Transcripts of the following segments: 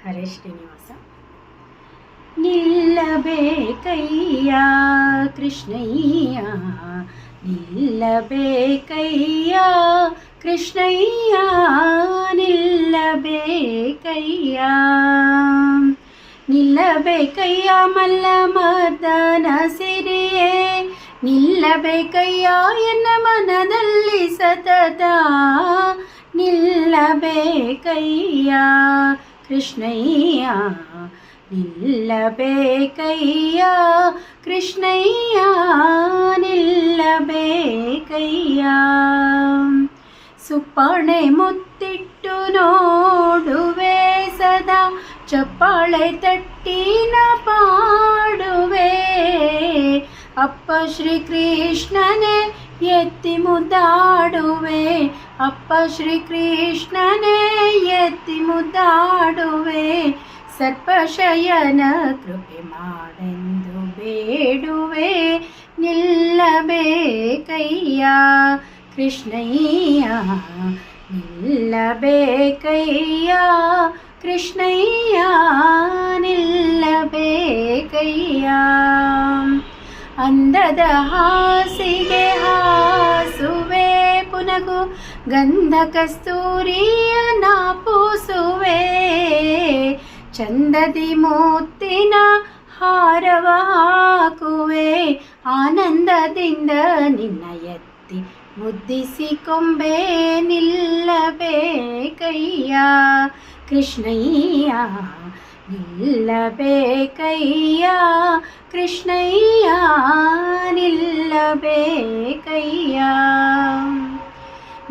ಹರೇ ಶ್ರೀನಿವಾಸ. ನಿಲ್ಲಬೇಕಯ್ಯ ಕೃಷ್ಣಯ್ಯ, ನಿಲ್ಲಬೇಕಯ್ಯ ಕೃಷ್ಣಯ್ಯ, ನಿಲ್ಲಬೇಕಯ್ಯ. ನಿಲ್ಲಬೇಕಯ್ಯ ಮಲ್ಲ ಮದನ ಸಿರಿಯೇ, ನಿಲ್ಲಬೇಕಯ್ಯ ಎನ್ನ ಮನದಲ್ಲಿ ಸತತ. ನಿಲ್ಲಬೇಕಯ್ಯ ಕೃಷ್ಣಯ್ಯ, ನಿಲ್ಲಬೇಕಯ್ಯ ಕೃಷ್ಣಯ್ಯ, ನಿಲ್ಲಬೇಕಯ್ಯ. ಸುಪ್ಪಣೆ ಮುತ್ತಿಟ್ಟು ನೋಡುವೆ ಸದಾ, ಚಪ್ಪಾಳೆ ತಟ್ಟಿನ ಪಾಡುವೆ. ಅಪ್ಪ ಶ್ರೀಕೃಷ್ಣನೇ ಎತ್ತಿ ಮುದ್ದಾಡುವೆ, ಅಪ್ಪ ಶ್ರೀಕೃಷ್ಣನೇ ಎತ್ತಿ ಮುದ್ದಾಡುವೆ. ಸರ್ಪಶಯನ ಕೃಪೆ ಮಾಡೆಂದು ಬೇಡುವೆ. ನಿಲ್ಲಬೇಕಯ್ಯ ಕೃಷ್ಣಯ್ಯ, ನಿಲ್ಲಬೇಕಯ್ಯ ಕೃಷ್ಣಯ್ಯ, ನಿಲ್ಲಬೇಕಯ್ಯ. ಅಂದದ ಹಾಸಿಗೆ ಹಾಸುವೆ ಪುನಗು, ಗಂಧ ಕಸ್ತೂರಿಯ ನಾಪೂಸುವೆ. ಚಂದದಿ ಮುತ್ತಿನ ಹಾರವ ಹಾಕುವೆ, ಆನಂದದಿಂದ ನಿನ್ನ ಎತ್ತಿ ಮುದ್ದಿಸಿ ಕೊಂಬೆ. ನಿಲ್ಲಬೇಕಯ್ಯ ಕೃಷ್ಣಯ್ಯ, ನಿಲ್ಲಬೇಕಯ್ಯ ಕೃಷ್ಣಯ್ಯ, ನಿಲ್ಲಬೇಕಯ್ಯ.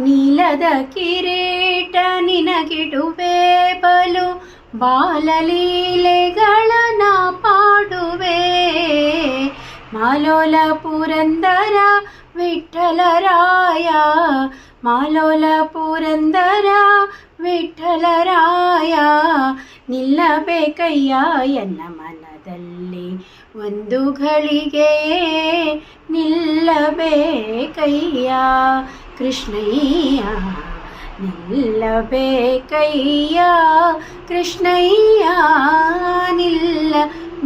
ನೀಲದ ಕಿರೀಟ ನಿನಗಿಡುವೆ ಬಲು, ಬಾಲಲೀಲೆಗಳನ ಪಾಡುವೆ. ಮಾಲೋಲ ಪುರಂದರ ವಿಠ್ಠಲರಾಯ, ಮಾಲೋಲ ಪುರಂದರ ವಿಠ್ಠಲರಾಯ. ನಿಲ್ಲಬೇಕಯ್ಯ ಎನ್ನ ಮನದಲ್ಲಿ ಒಂದು ಘಳಿಗೆ. ನಿಲ್ಲಬೇಕಯ್ಯ ಕೃಷ್ಣಯ್ಯ, ನಿಲ್ಲಬೇಕಯ್ಯ ಕೃಷ್ಣಯ್ಯ, ನಿಲ್ಲಬೇಕಯ್ಯ.